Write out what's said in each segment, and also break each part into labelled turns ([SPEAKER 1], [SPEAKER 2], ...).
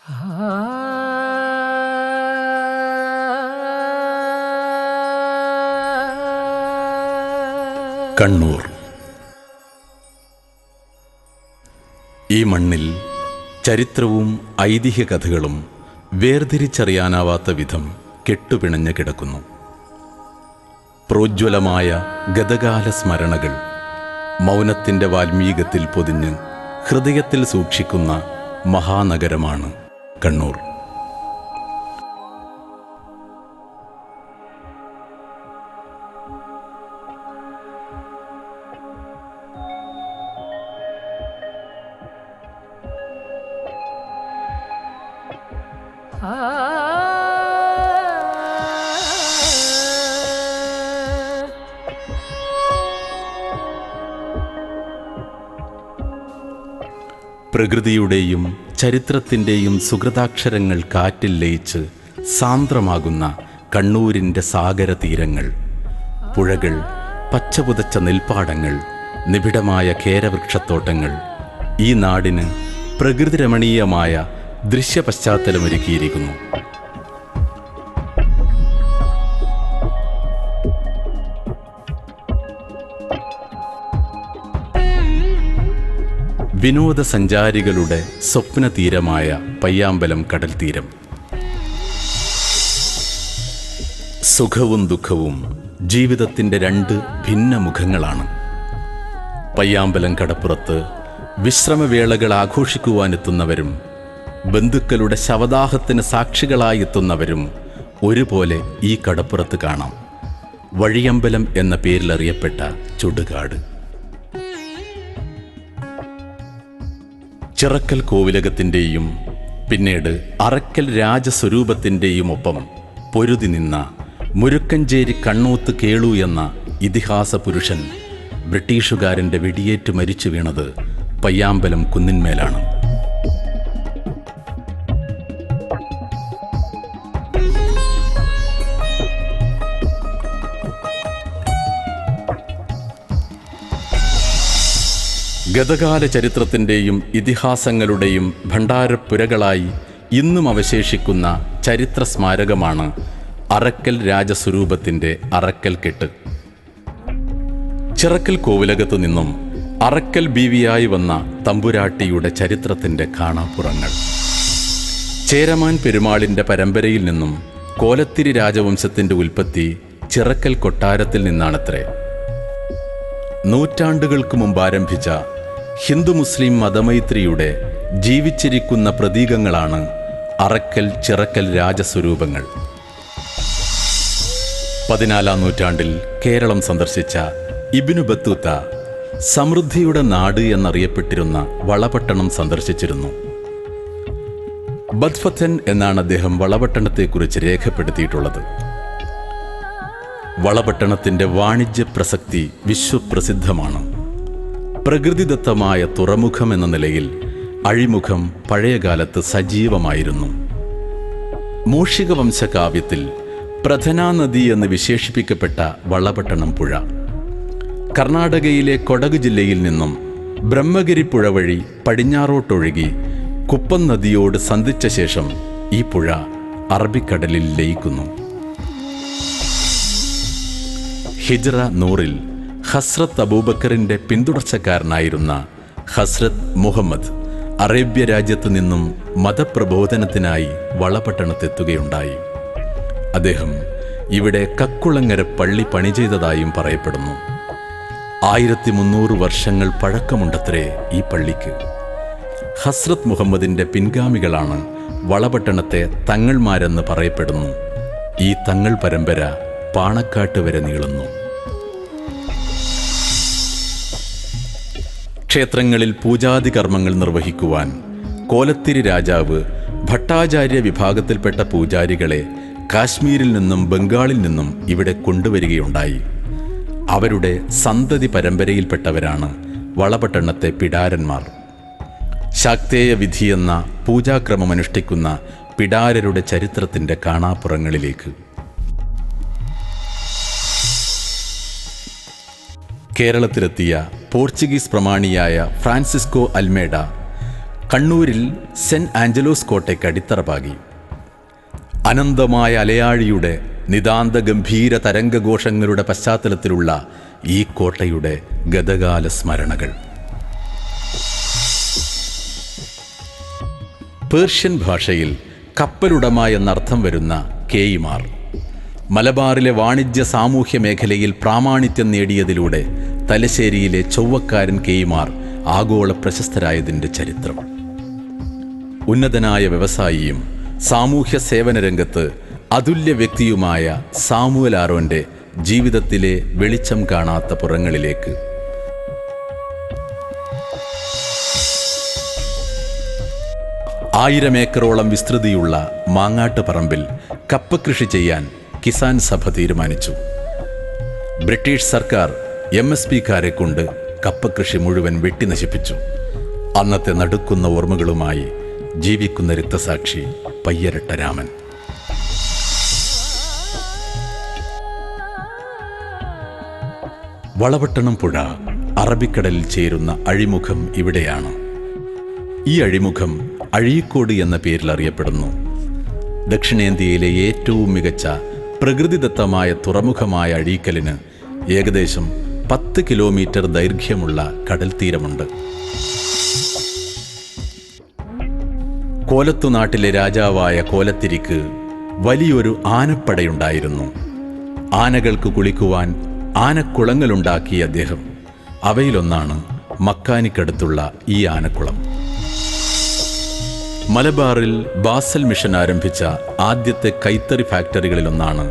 [SPEAKER 1] കണ്ണൂർ. ഈ മണ്ണിൽ ചരിത്രവും ഐതിഹ്യ കഥകളും വേർതിരിച്ചറിയാനാവാത്ത വിധം കെട്ടുപിണഞ്ഞു കിടക്കുന്നു. പ്രോജ്വലമായ ഗതകാല സ്മരണകൾ മൗനത്തിൻ്റെ വാൽമീകത്തിൽ പൊതിഞ്ഞ് ഹൃദയത്തിൽ സൂക്ഷിക്കുന്ന മഹാനഗരമാണ് കണ്ണൂർ. പ്രകൃതിയുടെയും ചരിത്രത്തിൻ്റെയും സുഹൃതാക്ഷരങ്ങൾ കാറ്റിൽ ലയിച്ച് സാന്ദ്രമാകുന്ന കണ്ണൂരിൻ്റെ സാഗരതീരങ്ങൾ, പുഴകൾ, പച്ചപുതച്ച നെൽപ്പാടങ്ങൾ, നിബിഡമായ കേരവൃക്ഷത്തോട്ടങ്ങൾ ഈ നാടിന് പ്രകൃതിരമണീയമായ ദൃശ്യപശ്ചാത്തലമൊരുക്കിയിരിക്കുന്നു. വിനോദസഞ്ചാരികളുടെ സ്വപ്ന തീരമായ പയ്യാമ്പലം കടൽ തീരം. സുഖവും ദുഃഖവും ജീവിതത്തിൻ്റെ രണ്ട് ഭിന്ന മുഖങ്ങളാണ്. പയ്യാമ്പലം കടപ്പുറത്ത് വിശ്രമവേളകൾ ആഘോഷിക്കുവാനെത്തുന്നവരും ബന്ധുക്കളുടെ ശവദാഹത്തിന് സാക്ഷികളായി എത്തുന്നവരും ഒരുപോലെ ഈ കടപ്പുറത്ത് കാണാം. വഴിയമ്പലം എന്ന പേരിലറിയപ്പെട്ട ചുടുകാട്. ചിറക്കൽ കോവിലകത്തിൻ്റെയും പിന്നീട് അറക്കൽ രാജസ്വരൂപത്തിൻ്റെയും ഒപ്പം പൊരുതി നിന്ന മുരുക്കഞ്ചേരി കണ്ണൂത്ത് കേളു എന്ന ഇതിഹാസ പുരുഷൻ ബ്രിട്ടീഷുകാരൻ്റെ വെടിയേറ്റ് മരിച്ചു വീണത് പയ്യാമ്പലം കുന്നിന്മേലാണ്. ഗതകാല ചരിത്രത്തിൻ്റെയും ഇതിഹാസങ്ങളുടെയും ഭണ്ഡാരപ്പുരകളായി ഇന്നും അവശേഷിക്കുന്ന ചരിത്ര സ്മാരകമാണ് അറക്കൽ രാജസ്വരൂപത്തിൻ്റെ അറക്കൽ കെട്ട്. ചിറക്കൽ കോവിലകത്തു നിന്നും അറക്കൽ ബീവിയായി വന്ന തമ്പുരാട്ടിയുടെ ചരിത്രത്തിൻ്റെ കാണാപ്പുറങ്ങൾ. ചേരമാൻ പെരുമാളിൻ്റെ പരമ്പരയിൽ നിന്നും കോലത്തിരി രാജവംശത്തിൻ്റെ ഉൽപ്പത്തി ചിറക്കൽ കൊട്ടാരത്തിൽ നിന്നാണത്രേ. നൂറ്റാണ്ടുകൾക്ക് മുമ്പ് ആരംഭിച്ച ഹിന്ദു മുസ്ലിം മതമൈത്രിയുടെ ജീവിച്ചിരിക്കുന്ന പ്രതീകങ്ങളാണ് അറക്കൽ ചിറക്കൽ രാജസ്വരൂപങ്ങൾ. 14-ാം നൂറ്റാണ്ടിൽ കേരളം സന്ദർശിച്ച ഇബ്നു ബത്തൂത്ത സമൃദ്ധിയുടെ നാട് എന്നറിയപ്പെട്ടിരുന്ന വളപട്ടണം സന്ദർശിച്ചിരുന്നു. ബദ്ഫത്തൻ എന്നാണ് അദ്ദേഹം വളപട്ടണത്തെക്കുറിച്ച് രേഖപ്പെടുത്തിയിട്ടുള്ളത്. വളപട്ടണത്തിൻ്റെ വാണിജ്യ പ്രസക്തി വിശ്വപ്രസിദ്ധമാണ്. പ്രകൃതിദത്തമായ തുറമുഖം എന്ന നിലയിൽ അഴിമുഖം പഴയകാലത്ത് സജീവമായിരുന്നു. മൂഷിക വംശകാവ്യത്തിൽ പ്രധനാ നദി എന്ന് വിശേഷിപ്പിക്കപ്പെട്ട വളപട്ടണം പുഴ കർണാടകയിലെ കൊടക് ജില്ലയിൽ നിന്നും ബ്രഹ്മഗിരി പുഴ വഴി പടിഞ്ഞാറോട്ടൊഴുകി കുപ്പം നദിയോട് സന്ധിച്ച ശേഷം ഈ പുഴ അറബിക്കടലിൽ ലയിക്കുന്നു. ഹിജ്റ 100-ൽ ഹസ്രത്ത് അബൂബക്കറിൻ്റെ പിന്തുടർച്ചക്കാരനായിരുന്ന ഹസ്രത്ത് മുഹമ്മദ് അറേബ്യ രാജ്യത്തു നിന്നും മതപ്രബോധനത്തിനായി വളപട്ടണത്തെത്തുകയുണ്ടായി. അദ്ദേഹം ഇവിടെ കക്കുളങ്ങര പള്ളി പണി ചെയ്തതായും പറയപ്പെടുന്നു. 1300 വർഷങ്ങൾ പഴക്കമുണ്ടത്രേ ഈ പള്ളിക്ക്. ഹസ്രത്ത് മുഹമ്മദിൻ്റെ പിൻഗാമികളാണ് വളപട്ടണത്തെ തങ്ങൾമാരെന്ന് പറയപ്പെടുന്നു. ഈ തങ്ങൾ പരമ്പര പാണക്കാട്ട് വരെ നീളുന്നു. ക്ഷേത്രങ്ങളിൽ പൂജാതി കർമ്മങ്ങൾ നിർവഹിക്കുവാൻ കോലത്തിരി രാജാവ് ഭട്ടാചാര്യ വിഭാഗത്തിൽപ്പെട്ട പൂജാരികളെ കാശ്മീരിൽ നിന്നും ബംഗാളിൽ നിന്നും ഇവിടെ കൊണ്ടുവരികയുണ്ടായി. അവരുടെ സന്തതി പരമ്പരയിൽപ്പെട്ടവരാണ് വളപട്ടണത്തെ പിടാരന്മാർ. ശാക്തേയ വിധിയെന്ന പൂജാക്രമമനുഷ്ഠിക്കുന്ന പിടാരരുടെ ചരിത്രത്തിൻ്റെ കാണാപ്പുറങ്ങളിലേക്ക്. കേരളത്തിലെത്തിയ പോർച്ചുഗീസ് പ്രമാണിയായ ഫ്രാൻസിസ്കോ അൽമേഡ കണ്ണൂരിൽ സെന്റ് ആഞ്ചലോസ് കോട്ടയ്ക്ക് അടിത്തറ പാകി. അനന്തമായ അലയാഴിയുടെ നിതാന്ത ഗംഭീര തരംഗഘോഷങ്ങളുടെ പശ്ചാത്തലത്തിലുള്ള ഈ കോട്ടയുടെ ഗതകാല സ്മരണകൾ. പേർഷ്യൻ ഭാഷയിൽ കപ്പലുടമ എന്നർത്ഥം വരുന്ന കേയിമാർ മലബാറിലെ വാണിജ്യ സാമൂഹ്യ മേഖലയിൽ പ്രാമാണിത്യം നേടിയതിലൂടെ തലശ്ശേരിയിലെ ചൊവ്വക്കാരൻ കേയിമാർ ആഗോള പ്രശസ്തരായതിൻ്റെ ചരിത്രം. ഉന്നതനായ വ്യവസായിയും സാമൂഹ്യ സേവന രംഗത്ത് അതുല്യ വ്യക്തിയുമായ സാമുവൽ ആറോന്റെ ജീവിതത്തിലെ വെളിച്ചം കാണാത്ത പുറങ്ങളിലേക്ക്. ആയിരമേക്കറോളം വിസ്തൃതിയുള്ള മാങ്ങാട്ട് പറമ്പിൽ കപ്പ കൃഷി ചെയ്യാൻ കിസാൻ സഭ തീരുമാനിച്ചു. ബ്രിട്ടീഷ് സർക്കാർ MSPക്കാരെ കൊണ്ട് കപ്പ കൃഷി മുഴുവൻ വെട്ടി നശിപ്പിച്ചു. അന്നത്തെ നടുക്കുന്ന ഓർമ്മകളുമായി ജീവിക്കുന്ന രക്തസാക്ഷി പയ്യരട്ട രാമൻ. വളപട്ടണം പുഴ അറബിക്കടലിൽ ചേരുന്ന അഴിമുഖം ഇവിടെയാണ്. ഈ അഴിമുഖം അഴീക്കോട് എന്ന പേരിൽ അറിയപ്പെടുന്നു. ദക്ഷിണേന്ത്യയിലെ ഏറ്റവും മികച്ച പ്രകൃതിദത്തമായ തുറമുഖമായ അഴീക്കലിന് ഏകദേശം 10 കിലോമീറ്റർ ദൈർഘ്യമുള്ള കടൽ തീരമുണ്ട്. കോലത്തുനാട്ടിലെ രാജാവായ കോലത്തിരിക്ക് വലിയൊരു ആനപ്പടയുണ്ടായിരുന്നു. ആനകൾക്ക് കുളിക്കുവാൻ ആനക്കുളങ്ങളുണ്ടാക്കിയ അദ്ദേഹം. അവയിലൊന്നാണ് മക്കാനിക്കടുത്തുള്ള ഈ ആനക്കുളം. മലബാറിൽ ബാസൽ മിഷൻ ആരംഭിച്ച ആദ്യത്തെ കൈത്തറി ഫാക്ടറികളിലൊന്നാണ്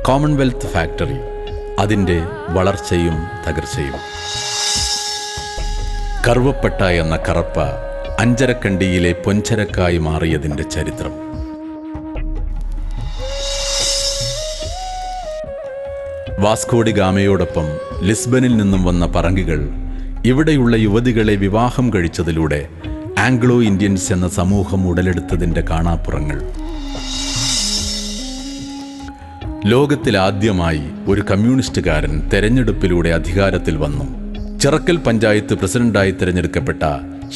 [SPEAKER 1] കോമൺവെൽത്ത് ഫാക്ടറി. അതിൻ്റെ വളർച്ചയും തകർച്ചയും. കറുവപ്പട്ട എന്ന കറപ്പ അഞ്ചരക്കണ്ടിയിലെ പൊൻചരക്കായി മാറിയതിൻ്റെ ചരിത്രം. വാസ്കോഡി ഗാമയോടൊപ്പം ലിസ്ബനിൽ നിന്നും വന്ന പറങ്കികൾ ഇവിടെയുള്ള യുവതികളെ വിവാഹം കഴിച്ചതിലൂടെ ആംഗ്ലോ ഇന്ത്യൻസ് എന്ന സമൂഹം ഉടലെടുത്തതിൻ്റെ കാണാപ്പുറങ്ങൾ. ലോകത്തിലാദ്യമായി ഒരു കമ്മ്യൂണിസ്റ്റുകാരൻ തെരഞ്ഞെടുപ്പിലൂടെ അധികാരത്തിൽ വന്നു. ചിറക്കൽ പഞ്ചായത്ത് പ്രസിഡന്റായി തിരഞ്ഞെടുക്കപ്പെട്ട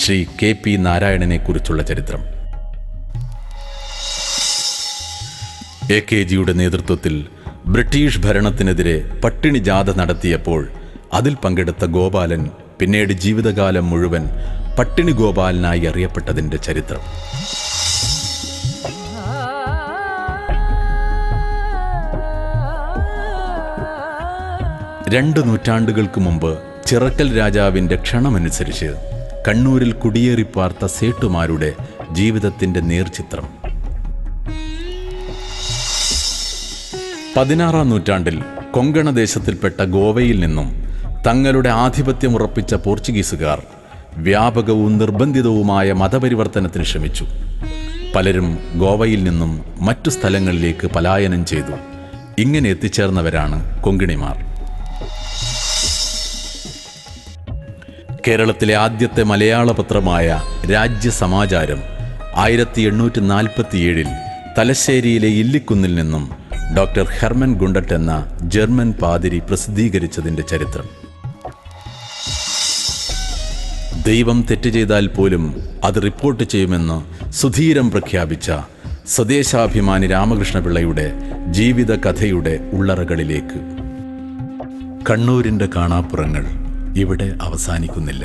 [SPEAKER 1] ശ്രീ KP നാരായണനെ കുറിച്ചുള്ള ചരിത്രം. AKGയുടെ നേതൃത്വത്തിൽ ബ്രിട്ടീഷ് ഭരണത്തിനെതിരെ പട്ടിണി ജാഥ നടത്തിയപ്പോൾ അതിൽ പങ്കെടുത്ത ഗോപാലൻ പിന്നീട് ജീവിതകാലം മുഴുവൻ പട്ടിണി ഗോപാലനായി അറിയപ്പെട്ടതിൻ്റെ ചരിത്രം. രണ്ട് നൂറ്റാണ്ടുകൾക്ക് മുമ്പ് ചിറക്കൽ രാജാവിൻ്റെ ക്ഷണമനുസരിച്ച് കണ്ണൂരിൽ കുടിയേറിപ്പാർത്ത സേട്ടുമാരുടെ ജീവിതത്തിൻ്റെ നേർചിത്രം. 16-ാം നൂറ്റാണ്ടിൽ കൊങ്കണ ദേശത്തിൽപ്പെട്ട ഗോവയിൽ നിന്നും തങ്ങളുടെ ആധിപത്യം ഉറപ്പിച്ച പോർച്ചുഗീസുകാർ വ്യാപകവും നിർബന്ധിതവുമായ മതപരിവർത്തനത്തിന് ശ്രമിച്ചു. പലരും ഗോവയിൽ നിന്നും മറ്റു സ്ഥലങ്ങളിലേക്ക് പലായനം ചെയ്തു. ഇങ്ങനെ എത്തിച്ചേർന്നവരാണ് കൊങ്കിണിമാർ. കേരളത്തിലെ ആദ്യത്തെ മലയാള പത്രമായ രാജ്യസമാചാരം 1847 തലശ്ശേരിയിലെ ഇല്ലിക്കുന്നിൽ നിന്നും ഡോക്ടർ ഹെർമൻ ഗുണ്ടട്ട് എന്ന ജർമ്മൻ പാതിരി പ്രസിദ്ധീകരിച്ചതിൻ്റെ ചരിത്രം. ദൈവം തെറ്റ് ചെയ്താൽ പോലും അത് റിപ്പോർട്ട് ചെയ്യുമെന്ന് സുധീരം പ്രഖ്യാപിച്ച സ്വദേശാഭിമാനി രാമകൃഷ്ണപിള്ളയുടെ ജീവിത കഥയുടെ ഉള്ളറകളിലേക്ക്. കണ്ണൂരിൻ്റെ കാണാപ്പുറങ്ങൾ ഇവിടെ അവസാനിക്കുന്നില്ല.